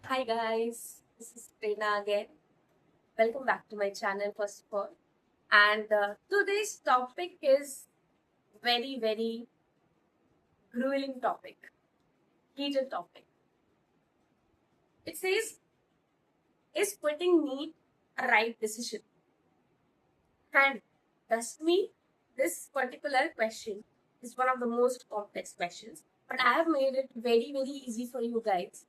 Hi guys, this is Prerna again. Welcome back to my channel first of all. And today's topic is very grueling topic, heated topic. It says, is quitting NEET a right decision? And trust me, this particular question is one of the most complex questions, but I have made it very easy for you guys.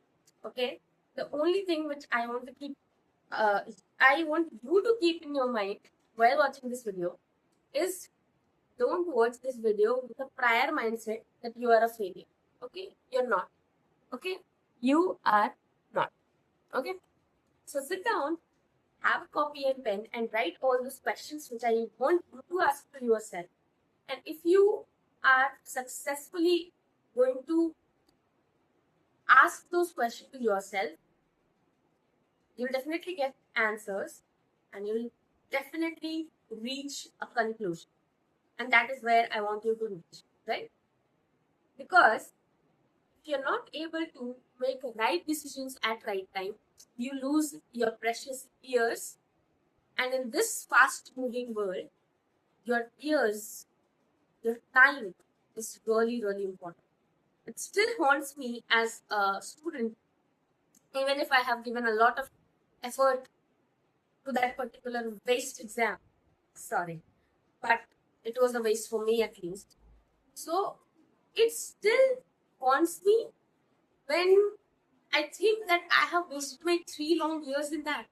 Okay, the only thing which uh, I want you to keep in your mind while watching this video is don't watch this video with a prior mindset that you are a failure. Okay, you're not. Okay, you are not. Okay, so sit down, have a copy and pen, and write all those questions which I want you to ask to yourself. And if you are successfully going to ask those questions to yourself, you'll definitely get answers and you'll definitely reach a conclusion. And that is where I want you to reach, right? Because if you're not able to make right decisions at right time, you lose your precious years. And in this fast moving world, your years, your time is really important. It still haunts me as a student, even if I have given a lot of effort to that particular waste exam. Sorry, but it was a waste for me at least. So it still haunts me when I think that I have wasted my 3 long years in that.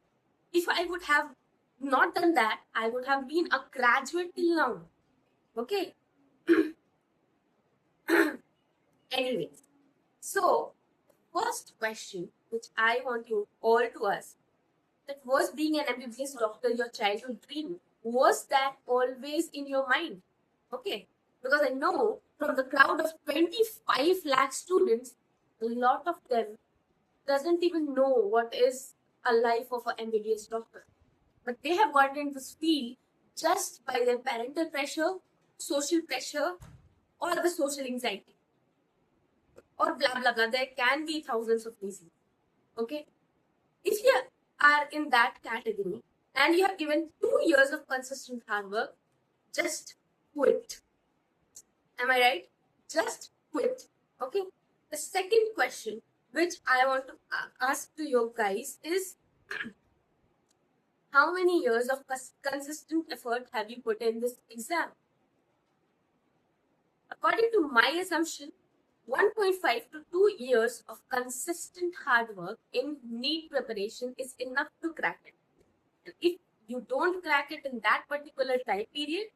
If I would have not done that, I would have been a graduate till now. Okay. Anyways, so first question which I want you all to ask, that was being an MBBS doctor your childhood dream? Was that always in your mind? Okay, because I know from the crowd of 25 lakh students, a lot of them doesn't even know what is a life of an MBBS doctor. But they have gotten into this field just by their parental pressure, social pressure, or the social anxiety, or blah blah blah. There can be thousands of reasons. Okay, if you are in that category and you have given 2 years of consistent hard work, just quit. Am I right? Just quit. Okay. The second question which I want to ask to you guys is, how many years of consistent effort have you put in this exam? According to my assumption, 1.5 to 2 years of consistent hard work in NEET preparation is enough to crack it. And if you don't crack it in that particular time period,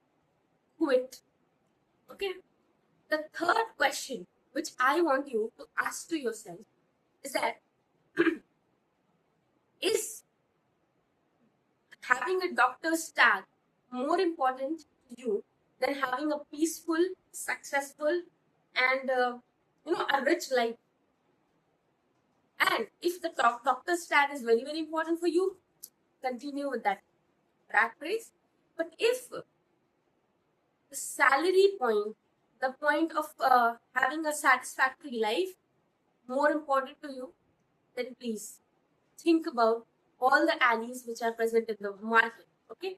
quit. Okay. The third question which I want you to ask to yourself is that is having a doctor's tag more important to you than having a peaceful, successful, and a rich life? And if the doctor's tag is very important for you, continue with that rat race. But if the salary point, the point of having a satisfactory life, more important to you, then please think about all the alleys which are present in the market. Okay.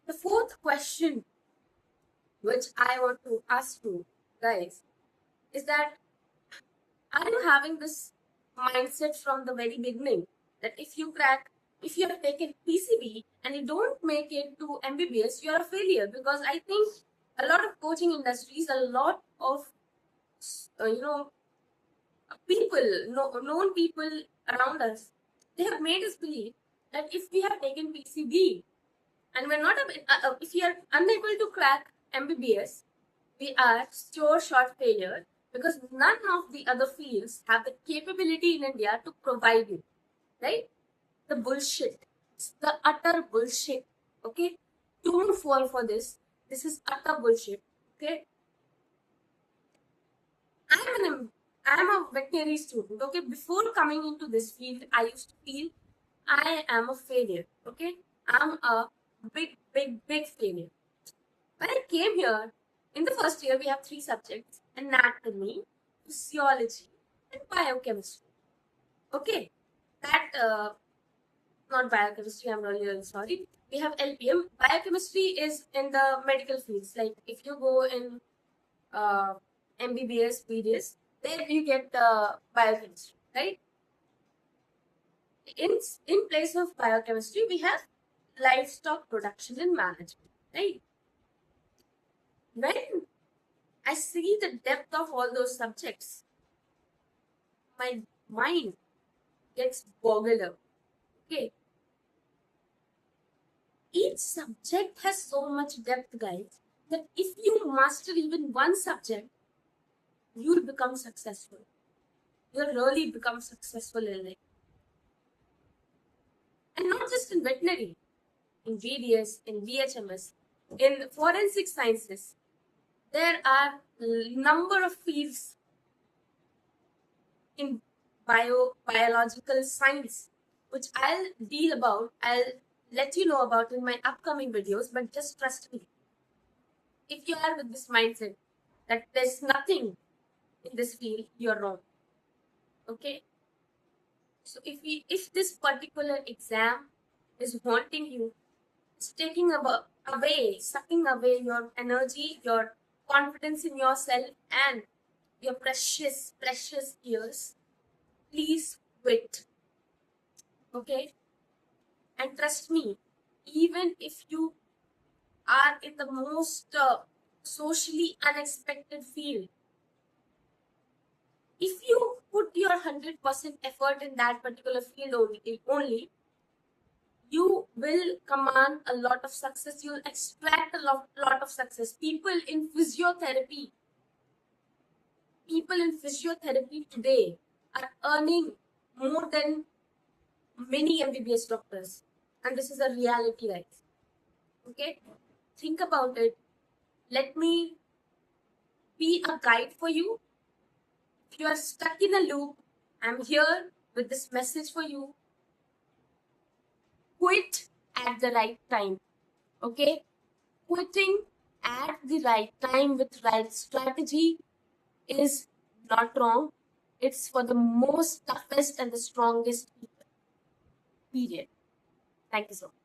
The fourth question which I want to ask you guys is that, are you having this mindset from the very beginning that if you have taken PCB and you don't make it to MBBS, you are a failure? Because I think a lot of coaching industries, a lot of people, known people around us, they have made us believe that if we have taken PCB and we're not, if we are unable to crack MBBS, we are sure short failure, because none of the other fields have the capability in India to provide you, right? The bullshit. It's the utter bullshit. Okay? Don't fall for this. This is utter bullshit. Okay? I'm a veterinary student. Okay? Before coming into this field, I used to feel I am a failure. Okay? I'm a big failure. When I came here, in the first year, we have 3 subjects: anatomy, physiology, and biochemistry. Okay, that not biochemistry. I'm really sorry. We have LPM. Biochemistry is in the medical fields. Like if you go in uh, MBBS, BDS, there you get biochemistry, right? In in place of biochemistry, we have livestock production and management, right? When I see the depth of all those subjects, my mind gets boggled up. Okay, each subject has so much depth, guys, that if you master even one subject, you'll become successful. You'll really become successful in it. And not just in veterinary, in VDS, in BHMS, in forensic sciences. There are number of fields in biological science, which I'll deal about. I'll let you know about in my upcoming videos, but just trust me. If you are with this mindset that there's nothing in this field, you're wrong. Okay? So if this particular exam is haunting you, it's taking away, sucking away your energy, your confidence in yourself, and your precious, precious years, please quit. Okay? And trust me, even if you are in the most socially unexpected field, if you put your 100% effort in that particular field only, you will command a lot of success. You'll extract a lot of success. People in physiotherapy today are earning more than many MBBS doctors. And this is a reality, guys. Okay? Think about it. Let me be a guide for you. If you are stuck in a loop, I'm here with this message for you. Quit at the right time. Okay? Quitting at the right time with right strategy is not wrong. It's for the most toughest and the strongest people. Period. Thank you so much.